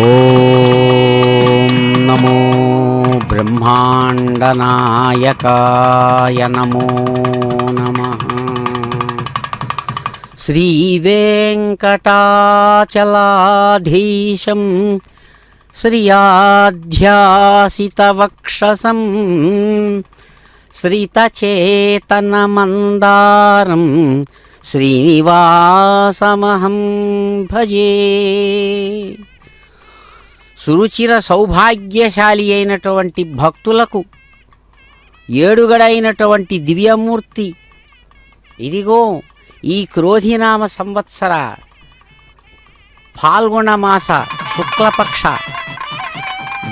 ఓం నమో బ్రహ్మాండనాయకాయ నమో నమః. శ్రీవేంకటాచలాధీశం శ్రియాధ్యాసితవక్షసం శ్రితచేతనమందారం శ్రీనివాసమహం భజే. సురుచిర సౌభాగ్యశాలి అయినటువంటి భక్తులకు ఏడుగడైనటువంటి దివ్యమూర్తి ఇదిగో ఈ క్రోధినామ సంవత్సర ఫాల్గుణమాస శుక్లపక్ష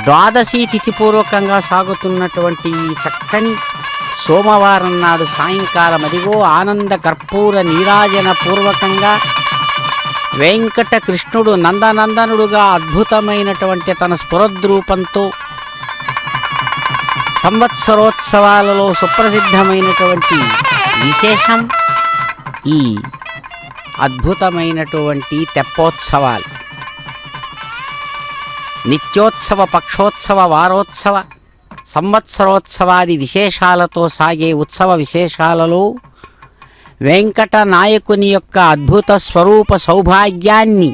ద్వాదశి తిథిపూర్వకంగా సాగుతున్నటువంటి ఈ చక్కని సోమవారం నాడు సాయంకాలం అదిగో ఆనంద కర్పూర నీరాజన పూర్వకంగా వెంకట కృష్ణుడు నందనందనుడుగా అద్భుతమైనటువంటి తన స్ఫురద్రూపంతో సంవత్సరోత్సవాలలో సుప్రసిద్ధమైనటువంటి విశేషం ఈ అద్భుతమైనటువంటి తెప్పోత్సవాలు. నిత్యోత్సవ, పక్షోత్సవ, వారోత్సవ, సంవత్సరోత్సవాది విశేషాలతో సాగే ఉత్సవ విశేషాలలో వెంకట నాయకుని యొక్క అద్భుత స్వరూప సౌభాగ్యాన్ని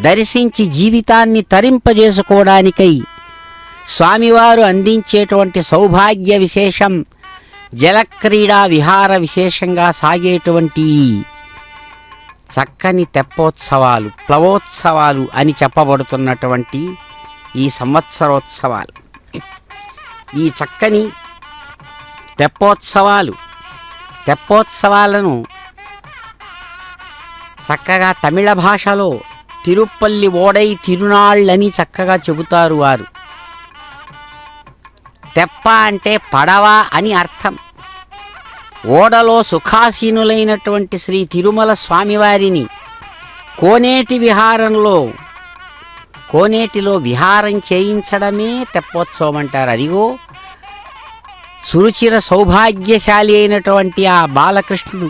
దర్శించి జీవితాన్ని తరింపజేసుకోవడానికై స్వామివారు అందించేటువంటి సౌభాగ్య విశేషం జలక్రీడా విహార విశేషంగా సాగేటువంటి చక్కని తెప్పోత్సవాలు, ప్లవోత్సవాలు అని చెప్పబడుతున్నటువంటి ఈ సంవత్సరోత్సవాలు, ఈ చక్కని తెప్పోత్సవాలను చక్కగా తమిళ భాషలో తిరుపల్లి ఓడై తిరునాళ్ళని చక్కగా చెబుతారు వారు. తెప్ప అంటే పడవ అని అర్థం. ఓడలో సుఖాసీనులైనటువంటి శ్రీ తిరుమల స్వామివారిని కోనేటిలో విహారం చేయించడమే తెప్పోత్సవం అంటారు. అదిగో సురుచిర సౌభాగ్యశాలి అయినటువంటి ఆ బాలకృష్ణుడు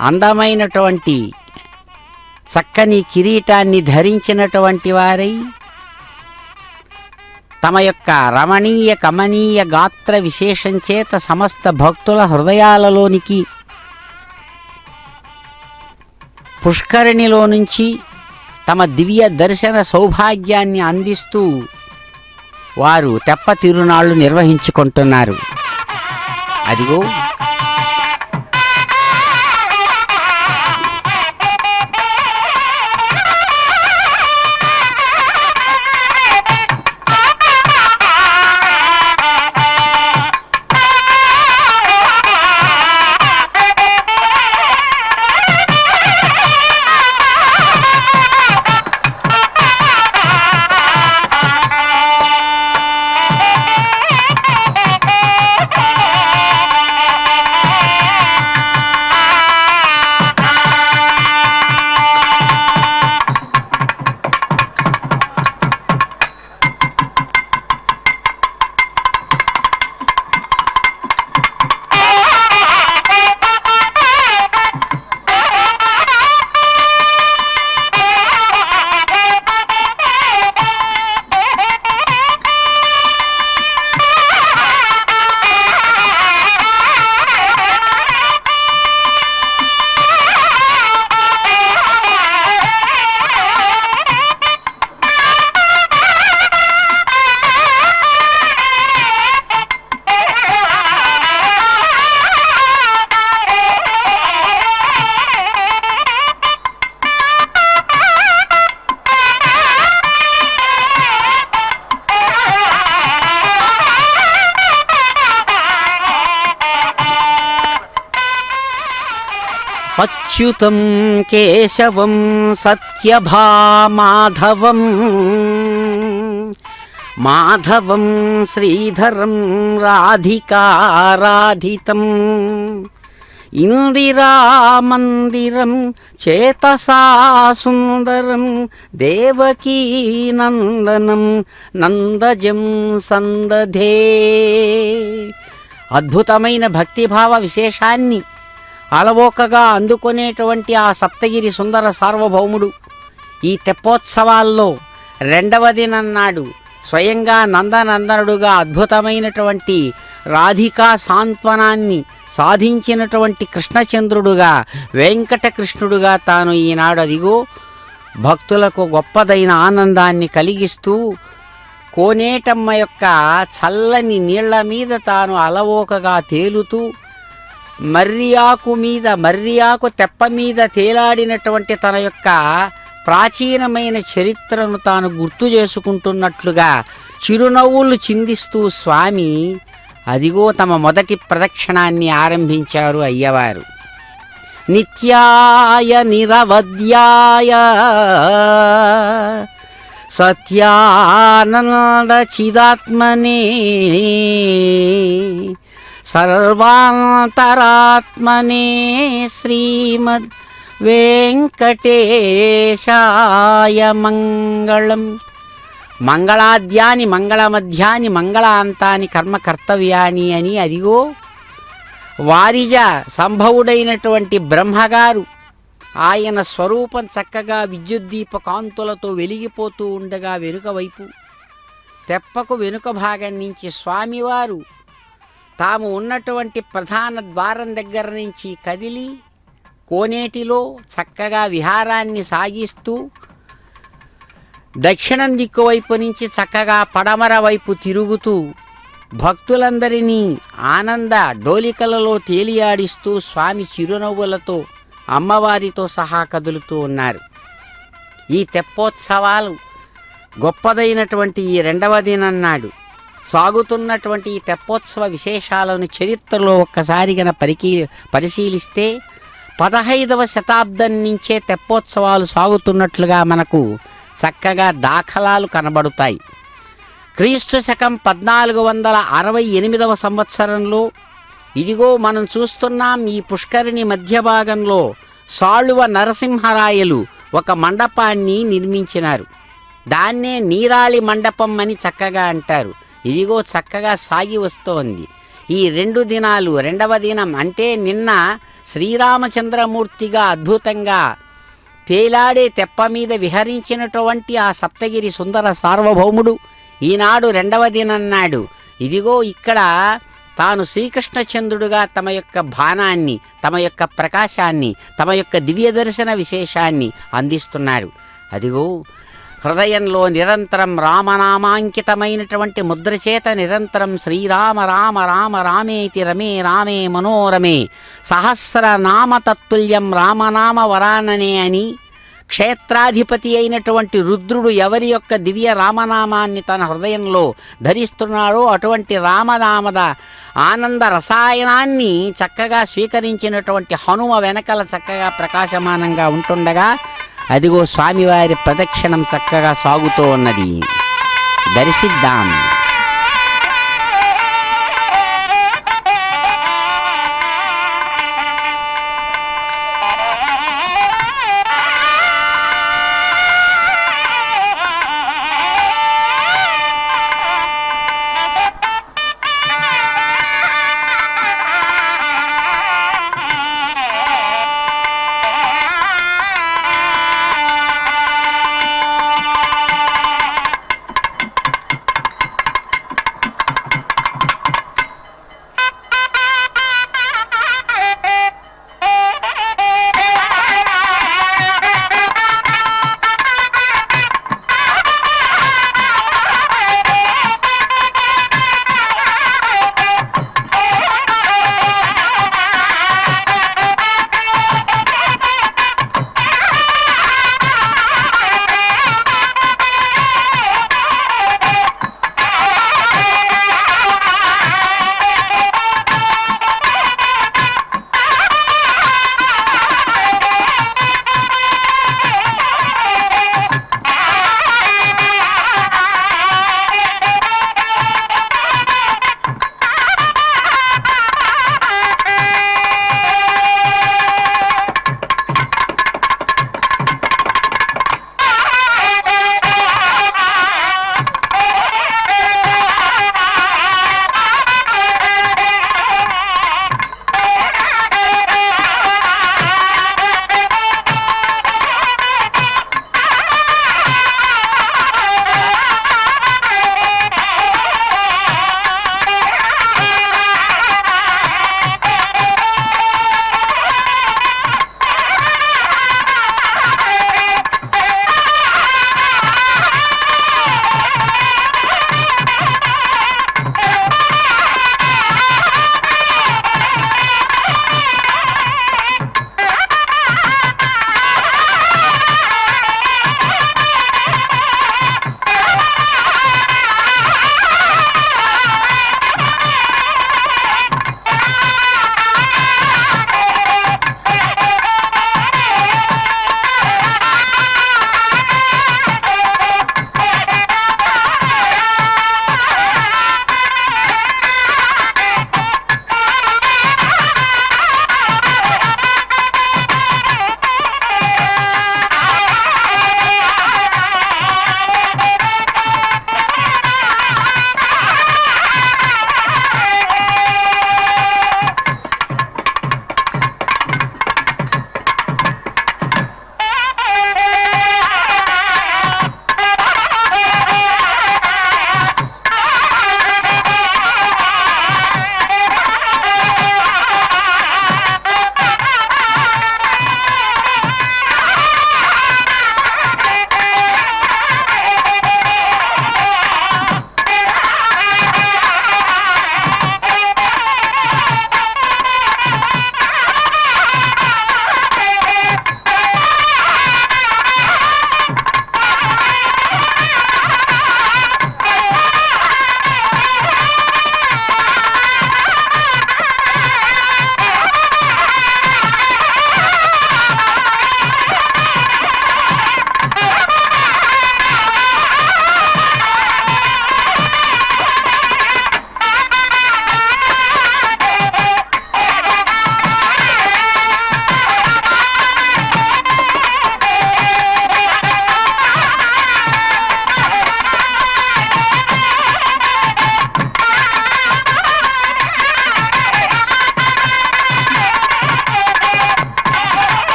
అందమైనటువంటి చక్కని కిరీటాన్ని ధరించినటువంటి వారై తమ యొక్క రమణీయ కమనీయ గాత్ర విశేషం చేత సమస్త భక్తుల హృదయాలలోనికి పుష్కరిణిలో నుంచి తమ దివ్య దర్శన సౌభాగ్యాన్ని అందిస్తూ వారు తెప్ప తిరునాళ్ళు నిర్వహించుకుంటున్నారు. అదిగో అచ్యుతం కేశవం సత్యభామాధవం మాధవం శ్రీధరం రాధికారాధితం ఇందిరామందిరం చేతసా సుందరం దేవకీ నందనం నందజం సందధే. అద్భుతమైన భక్తిభావ విశేషాన్ని అలవోకగా అందుకునేటువంటి ఆ సప్తగిరి సుందర సార్వభౌముడు ఈ తెప్పోత్సవాల్లో రెండవ దినన్నాడు స్వయంగా నందనందనుడుగా అద్భుతమైనటువంటి రాధికా సాంత్వనాన్ని సాధించినటువంటి కృష్ణచంద్రుడుగా వెంకటకృష్ణుడుగా తాను ఈనాడు అదిగో భక్తులకు గొప్పదైన ఆనందాన్ని కలిగిస్తూ కోనేటమ్మ యొక్క చల్లని నీళ్ల మీద తాను అలవోకగా తేలుతూ మర్రియాకు తెప్ప మీద తేలాడినటువంటి తన యొక్క ప్రాచీనమైన చరిత్రను తాను గుర్తు చేసుకుంటున్నట్లుగా చిరునవ్వులు చిందిస్తూ స్వామి అదిగో తమ మొదటి ప్రదక్షిణాన్ని ఆరంభించారు అయ్యవారు. నిత్యాయ నిరవధ్యాయ సత్యానంద చిదాత్మనే సర్వాంతరాత్మనే శ్రీమద్ వెంకటేశాయ మంగళం. మంగళాద్యాని మంగళమధ్యాని మంగళాంతాని కర్మ కర్తవ్యాని అని అదిగో వారిజ సంభవుడైనటువంటి బ్రహ్మగారు ఆయన స్వరూపం చక్కగా విద్యుద్దీప కాంతులతో వెలిగిపోతూ ఉండగా వెనుక వైపు తెప్పకు వెనుక భాగం నుంచి స్వామివారు తాము ఉన్నటువంటి ప్రధాన ద్వారం దగ్గర నుంచి కదిలి కోనేటిలో చక్కగా విహారాన్ని సాగిస్తూ దక్షిణం దిక్కు వైపు నుంచి చక్కగా పడమర వైపు తిరుగుతూ భక్తులందరినీ ఆనంద డోలికలలో తేలియాడిస్తూ స్వామి చిరునవ్వులతో అమ్మవారితో సహా కదులుతూ ఉన్నారు. ఈ తెప్పోత్సవాలు గొప్పదైనటువంటి ఈ రెండవ దినన్నాడు సాగుతున్నటువంటి ఈ తెప్పోత్సవ విశేషాలను చరిత్రలో ఒక్కసారి గన పరిశీలిస్తే 15వ శతాబ్దం నుంచే తెప్పోత్సవాలు సాగుతున్నట్లుగా మనకు చక్కగా దాఖలాలు కనబడుతాయి. క్రీస్తు శకం 1468వ సంవత్సరంలో ఇదిగో మనం చూస్తున్నాం ఈ పుష్కరిణి మధ్య భాగంలో సాళువ నరసింహరాయలు ఒక మండపాన్ని నిర్మించినారు. దాన్నే నీరాళి మండపం అని చక్కగా అంటారు. ఇదిగో చక్కగా సాగి వస్తోంది. ఈ 2 దినాలు రెండవ దినం అంటే నిన్న శ్రీరామచంద్రమూర్తిగా అద్భుతంగా తేలాడే తెప్ప మీద విహరించినటువంటి ఆ సప్తగిరి సుందర సార్వభౌముడు ఈనాడు రెండవ దినం నాడు ఇదిగో ఇక్కడ తాను శ్రీకృష్ణచంద్రుడుగా తమ యొక్క బాణాన్ని తమ యొక్క ప్రకాశాన్ని తమ యొక్క దివ్య దర్శన విశేషాన్ని అందిస్తున్నారు. అదిగో హృదయంలో నిరంతరం రామనామాంకితమైనటువంటి ముద్రచేత నిరంతరం శ్రీరామ రామ రామ రామేతి రమే రామే మనోరమే సహస్రనామ తత్తుల్యం రామనామ వరాననే అని క్షేత్రాధిపతి అయినటువంటి రుద్రుడు ఎవరి యొక్క దివ్య రామనామాన్ని తన హృదయంలో ధరిస్తున్నాడో అటువంటి రామనామద ఆనంద రసాయనాన్ని చక్కగా స్వీకరించినటువంటి హనుమ వెనకల చక్కగా ప్రకాశమానంగా ఉంటుండగా అదిగో స్వామివారి ప్రదక్షిణం చక్కగా సాగుతూ ఉన్నది. దర్శిద్దాం.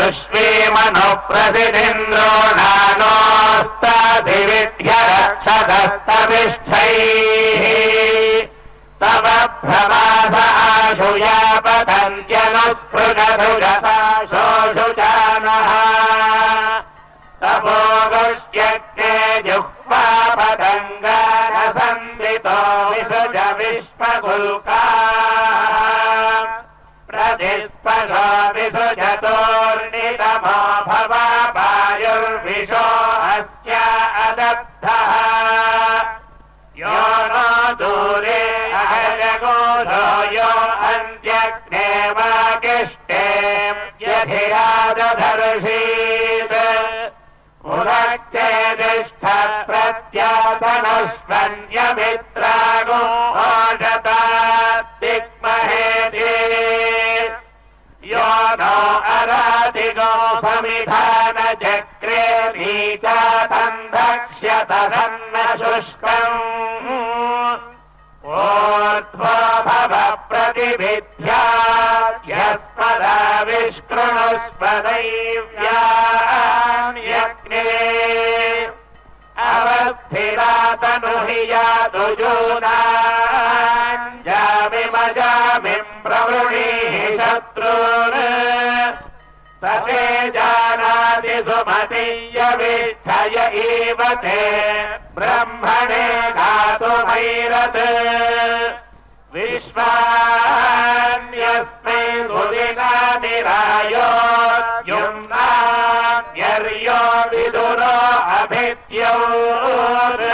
सुष्वीमनुप्रसिदिन्द्रो नानोस्ताधिविध्य रक्षतस्तविष्ठैः तव भ्रमास आशुया पतन्त्यनुस्पृगधुरता शोषुचानः तपोगुष्यग्ने जुह्वापतङ्गानसन्दितो विसृज विश्वगुल्काः प्रतिस्पशो विसृजतोर्नितमो भवा वायुर्विशो अस्य अदब्धः यो नो दूरे अहजगोधो यो अन्त्यग्ने वागिष्टे यधिराजधर्षीत् उदक्ते तिष्ठ प्रत्यातनुष्वन्यमित्रागो ओषता दिग्महेति यो नो अरातिगो समिधानचक्रे नीचातं धक्ष्यत सन्न शुष्कम् ऊर्ध्वो भव प्रतिभिद्यात् यस्मदाविष्कृणुष्पदैव्यान् यज्ञे अवस्थिरातनु हि यातु यूनान् जामिमजामिम् प्रवृणीः शत्रून् सते जानाति सुमतीयविच्छय इव ते ब्रह्मणे घातुमैरत् विश्वान्यस्मै सुदिनानि रायो युम्नान्यर्यो विदुरो अभिद्योत्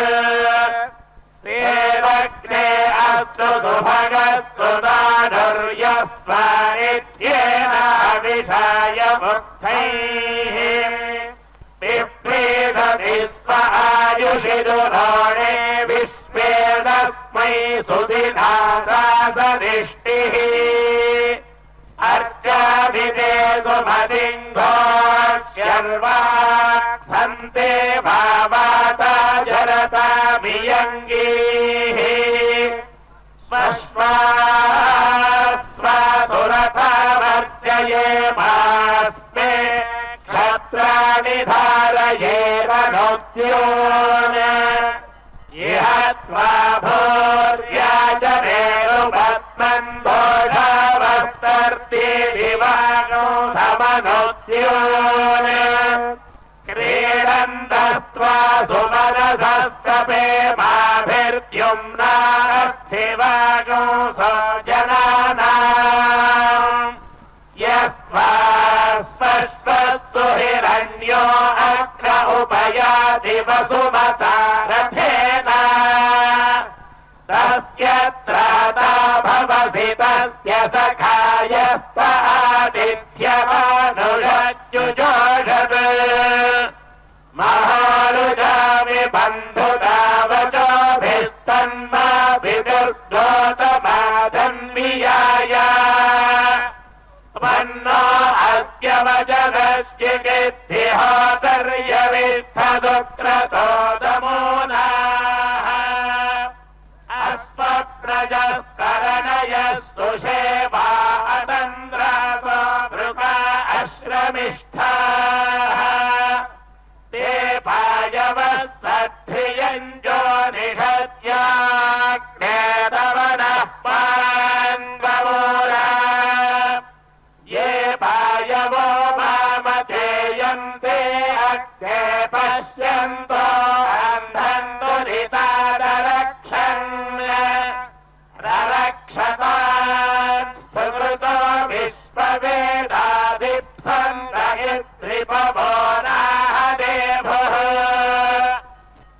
देवग्ने अस्तु सुभगस्तु दाढुर्यस्त्वानित्येन अविषाय मुक्तैः विप्रीदति स्व आयुषि दुरोणे विश्वेदस्मै सुदिना सासदिष्टिः अर्चाभिदे सुमतिङ्घोष्यर्वाक् सन्ते भावाता जरता वियङ्गीः स्वश्वास्त्वा वर्जये मास्मे क्षत्राणि धारयेरनोद्योन इह त्वा भूर्याचनेरुपत्मन् दोषावस्तर्ति दिवानो समनोद्योन क्रीडन्तस्त्वा सुमनसः सपे माभिर्द्युम्नास्थिवागो सजनानाम् यस्त्वा स्पष्टस्तु हिरण्यो अग्र उपयाति वसुमता रथेन तस्य त्राता भवसि तस्य सखायस्त आदित्यमानुषजुजोषत् महारुजामि बन्धुतावचोभिस्तन्माभिदुर्गोतमाधन्वियाय वन्नो अस्य वचनस्य कीर्तिहोतर्यविष्ठदुक्रतो दमोनाः अस्मप्रजः करणयः सुषेवा अतन्द्रासो भृगा अश्रमिष्ठाः ते पायवः सद्धियञ्जो निषद्याग्नेतवनः पान्वमूला ये पायवो मामधेयन्ते अग्ने पश्यन्तो अन्धन्तुरितारक्षन् रक्षतान् सुकृतो विश्ववेदादिप्सन्त इत्रिपवो नाहदेभुः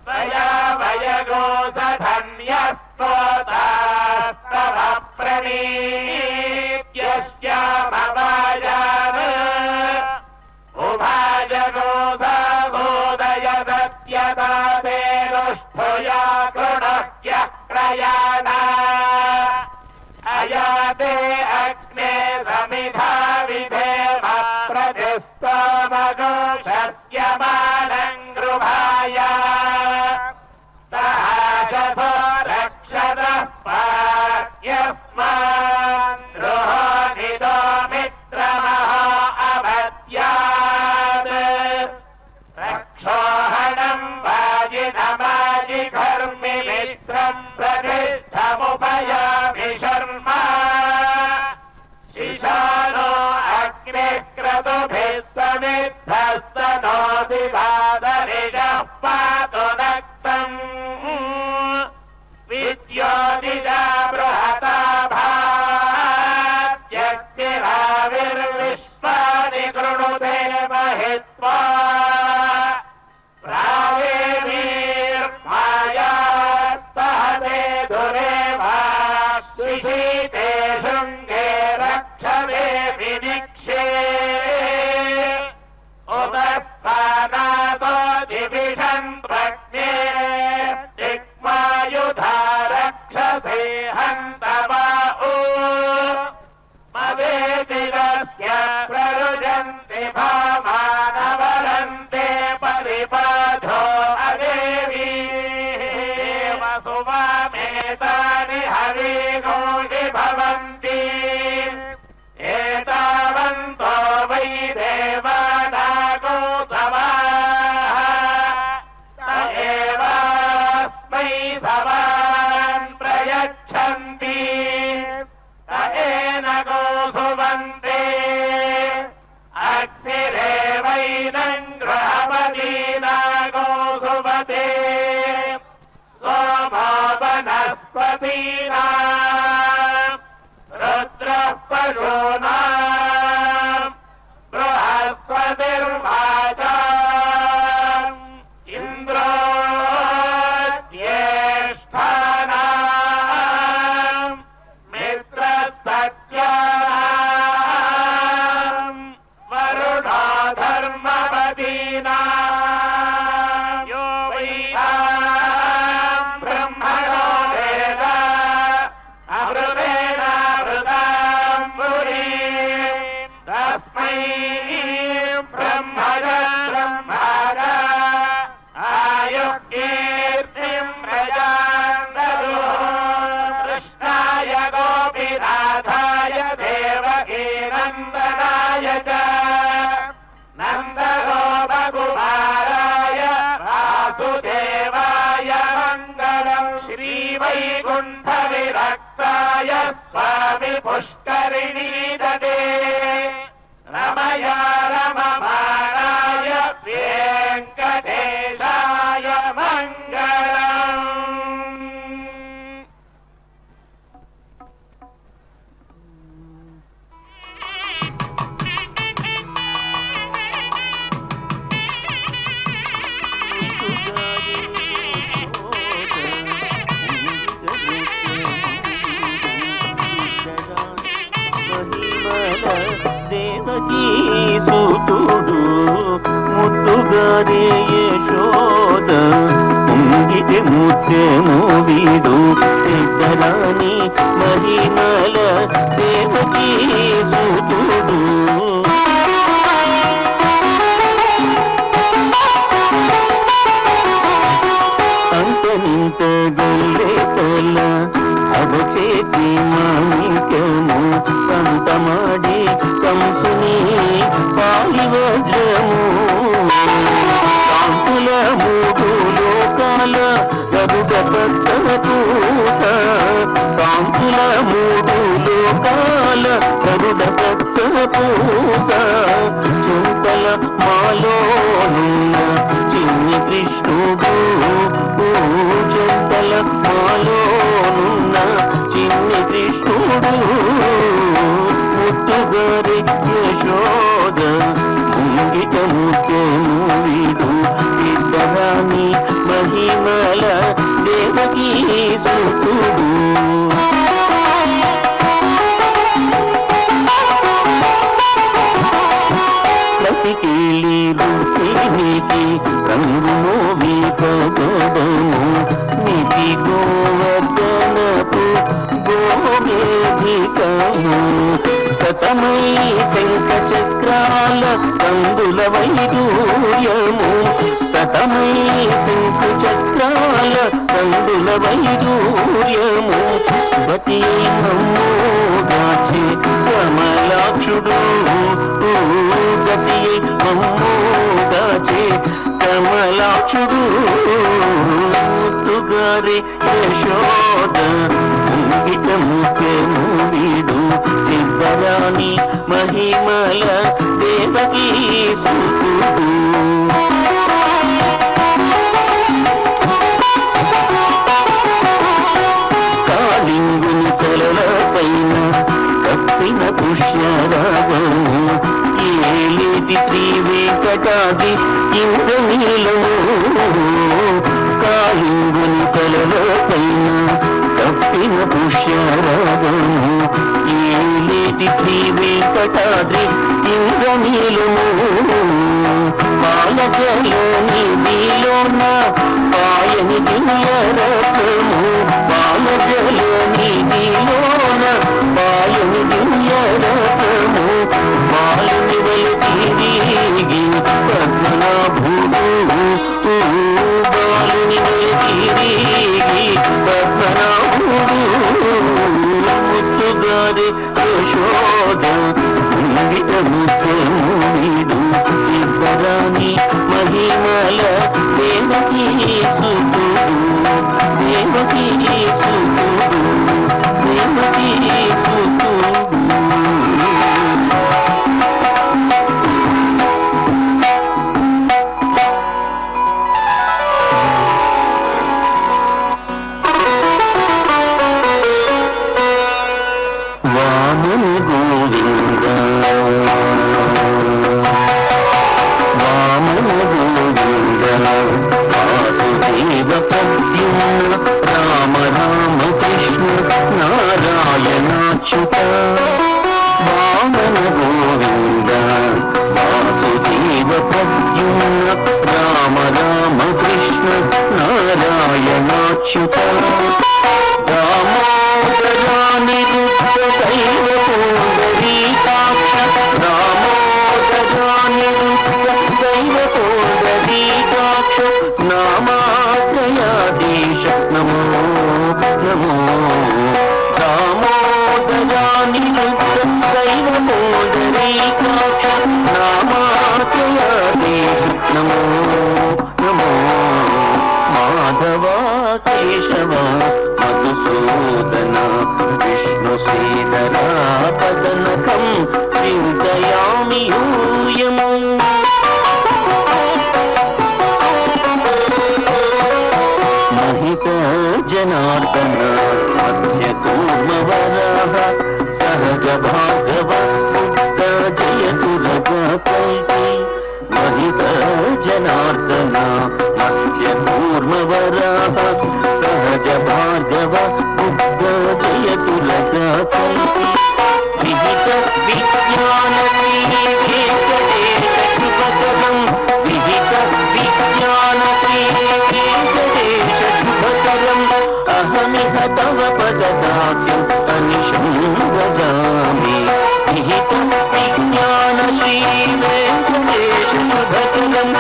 त्वया वयगो सधन्यस्तोतास्तव प्रणीत्यस्यामवायान् उभाजगो सागोदय सत्यता ते रुष्ठुया कृणह्यः प्रयाणा अयाते अग्ने समिधा विधेम प्रतिस्तमघोषस्य मानम् गृभाय सहाशसो रक्षतः पार्यस्मान् द्रोहो निदो मित्रमहो अवद्या प्रतिष्ठमुपयामि शर्मा शिशानो अग्निः क्रतुभिः समिद्धः स नोति भादरिजः पातु नक्तम् विद्योतिजा बृहता भात्यग्निराविर्विश्वानि कृणुते महित्वा शिशीते शृङ्गे रक्षते विनिक्षे उदस्पानासो दिविषन् प्रज्ञे स्तिग्मायुधा रक्षसे हन्तवा मदेतिरस्य प्ररुजन्ति भामानवरन्ते परिपाधो अदेवी वसुवामेतानि हविगोषि भवन्ति एतावन्तो वै देवानागो सवाः स एवास्मै सवान् प्रयच्छन्ति स एनगो सुवन्ते अग्निरेवैनं गृहपतीनागो सुवते सोमो वनस्पतीनाम् रुद्रः पशूनाम् बृहस्पतिर्वाचाम् इन्द्रो ज्येष्ठानाम् मित्रः सत्यानाम् वरुणो धर्मपतीनाम् यो वै ब्रह्मणो वेद अमृतेनामृताम् पुरीम् तस्मै ब्रह्मण ब्रह्मण आयुः कीर्तिम् प्रजाम् ददुः कृष्णाय गोपीनाथाय देवकीनन्दनाय च नन्दगोपकुमाराय वासुदेवाय मङ्गलम् श्रीवैकुण्ठविरक्ताय स्वामि पुष्करिणीतटे रमया रममाणाय वेङ्कटेशाय मङ्गलम् దేవకీ సుతుడు ముద్దుగారే యశోద ముంగిటి ముత్యము వీడు పెద్దరాని మహిమల దేవకీ సుతుడు అంతనింత గొల్లే తల అవచేతి మాణిక్యము పంతమాడి కంసుని పాలి వజ్రము కాంతుల మూడు లోకాల గరుడ పచ్చపూస కాంతుల మూడు లోకాల గరుడ పచ్చపూస చుంతల మాలోనున్న చిన్ని కృష్ణుడు చుంతల మాలోనున్న చిన్ని కృష్ణుడు ముద్దుగారి యశోద ముంగిట ముత్యము వీడు ఇద్దరాని మహిమల దేవకీ సుతుడు లతికేళి రుక్మిణికి రంగును వీపగడము నిధి గోవర్ధనపు గోవేదికము సతమై శంఖ చక్రాల సందుల వైడూర్యము సతమై శంఖ చక్రాల సందుల వైడూర్యము బతి మమ్మోగాచి కమలాక్షుడు గతి మమ్మోగాచి కమలాక్షుడు ముద్దుగారి యశో మహిమల దేవకీ సుతుడు కాళింగుని తలలపైన కప్పిన పుష్యరాగము ఏలేటి శ్రీ వెంకటాది ఇంద్రనీలము కాళింగుని తలలపైన కప్పిన పుష్యరాగము ఏలేటి శ్రీ వెంకటాది ఇంద్రనీలము పాలజలోని నీలోన పాయని దివ్యరత్నము పాలజలోని నీలోన పాయని దివ్యరత్నము బాలుని వెలితిరిగి పద్మనాభుడు బాలుని వెలితిరిగి పద్మనాభుడు ముత్తుగారి యశోద ముత్తముడు ఇద్దరాని మహిమల దేవకీ సుతుడు దేవకీ సుతుడు దేవకీ సుతుడు వామన గోవింద వామన గోవింద వాసుదేవ ప్రద్యుమ్న రామ రామ కృష్ణ నారాయణాచ్యుత వామన గోవింద వాసుదేవ ప్రద్యుమ్న రామ రామ కృష్ణ నారాయణాచ్యుత రామోదరాని దైవ పుండరీకాక్ష రామోదరాని దైవ పుండరీకాక్ష నామాత్రయాదేశ నమో నమో రామోదరాని దైవ పుండరీకాక్ష నామాత్రయాదేశ నమో నమో మాధవ కేశవ మధుసూదన విష్ణు శ్రీధరా పదనకం చింతయామి యూయము మహిత జనార్దన మత్స్య కూర్మవరః సహజ భాగవ ముక్త జయతు రఘుపతి మహిత జనార్దన మత్స్య కూర్మవరః సహజ భాగవ ముక్త జయతు రఘుపతి విహిత విజ్ఞాన వెంకటేశ శుభకరం విహిత విజ్ఞాన వెంకటేశ శుభకరం అహమిహ తవ పదదాస్యం అనిశం భజామి విహిత విజ్ఞాన శ్రీ వెంకటేశ శుభకరం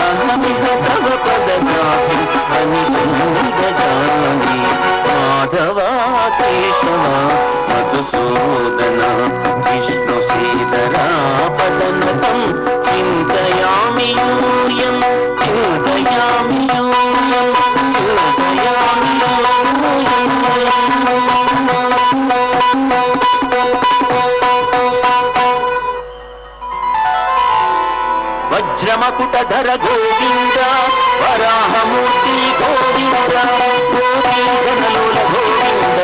అహమిహ తవ పదదాస్యం అనిశం భజామి మాధవ కేశవ మధుసూదన విష్ణు శ్రీధరా పదనకం చింతయామి యూయం చింతయామి యూయం చింతయామి వజ్రమకుటధర గోవింద వరాహమూర్తి గోవింద గోపీజనలోల గోవింద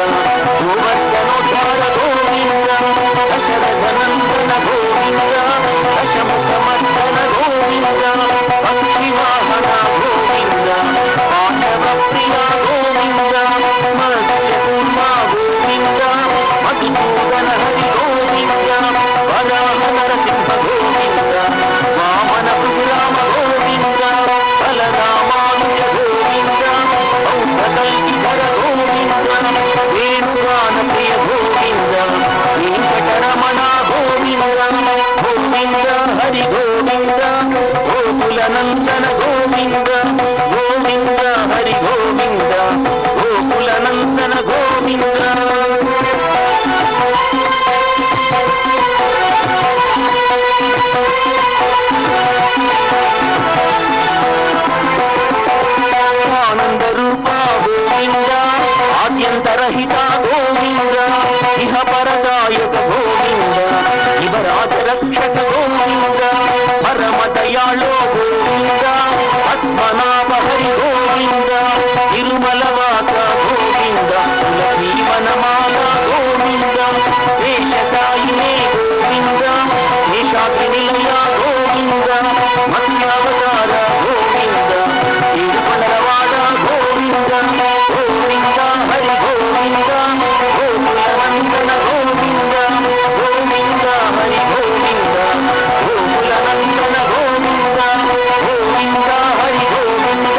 గోవర్ధనోద్ధార గోవింద దశరథనందన గోవింద దశముఖమర్దన గోవింద పక్షివాహన గోవింద పాండవ ప్రియ గోవింద మత్స్యకూర్మ గోవింద మధుసూదన హరి గోవింద వరాహ నరసింహ గోవింద వామన రామ గోవింద బలరామానుజ గోవింద ఔషధైధర గోవింద వేణుగాన ప్రియ గోవింద వెంకటరమణ గోవింద గోవింద హరి గోవింద గోకులనందన గోవింద గోవింద హరి గోవింద గోకులనందన గోవింద ఆనంద రూప గోవింద ఆద్యంతరహిత గోవింద ఇహ పరదాయక గోవింద శివరాజ దయాళో గోవింద పద్మనాభ హరి గోవింద తిరుమల వాస గోవింద తులసీవనమాల గోవింద శేషసాయినే గోవింద శేషాద్రి నిలయ గోవింద మత్స్యావతార గోవింద తిరుమలవాడ గోవింద గోవింద హరి గోవింద గోకుల నందన గోవింద గోవింద హరి గోవింద గోకుల నందన గోవింద గోవింద హరి గోవింద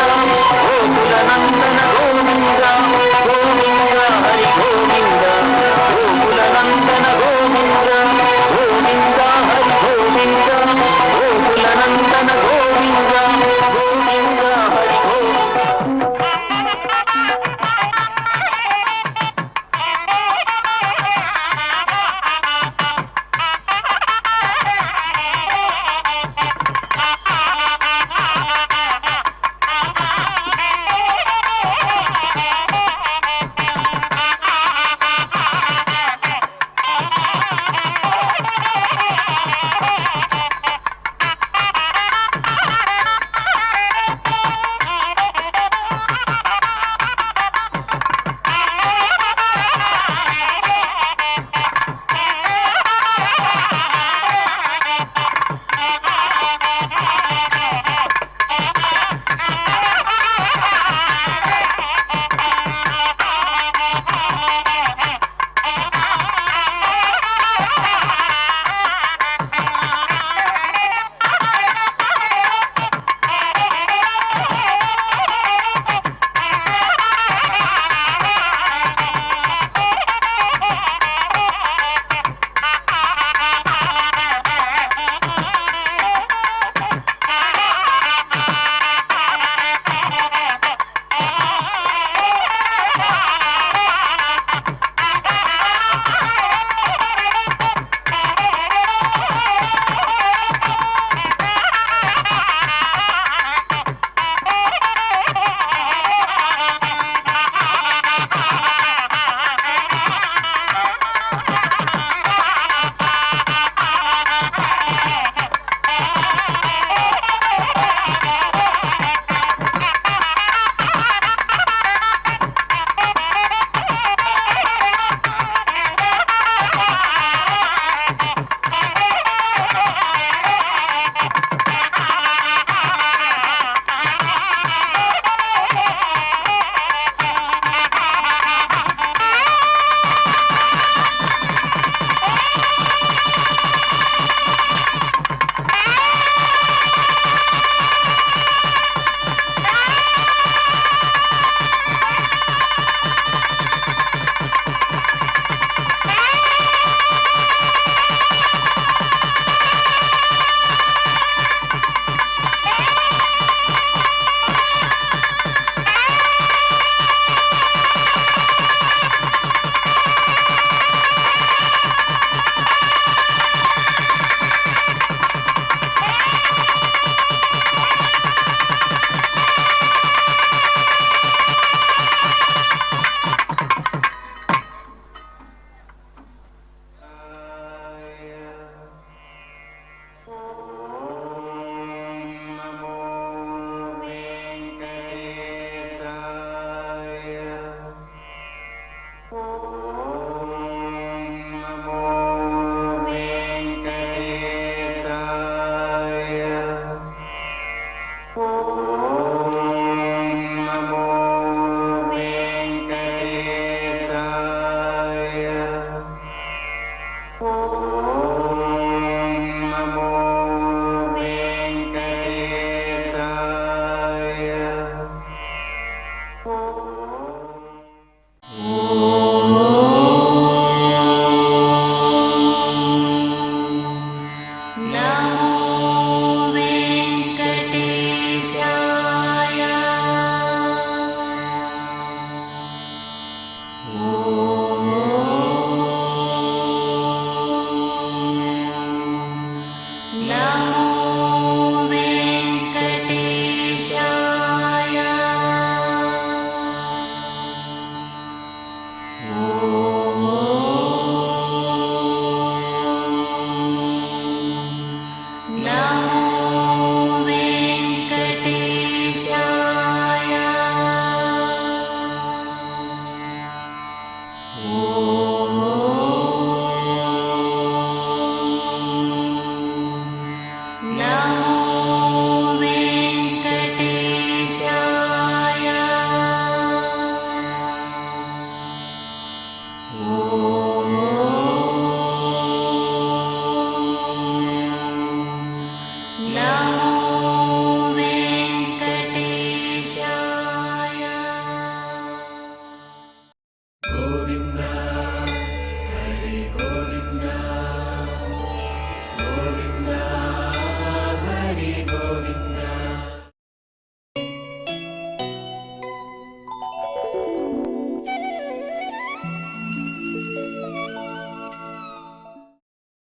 నా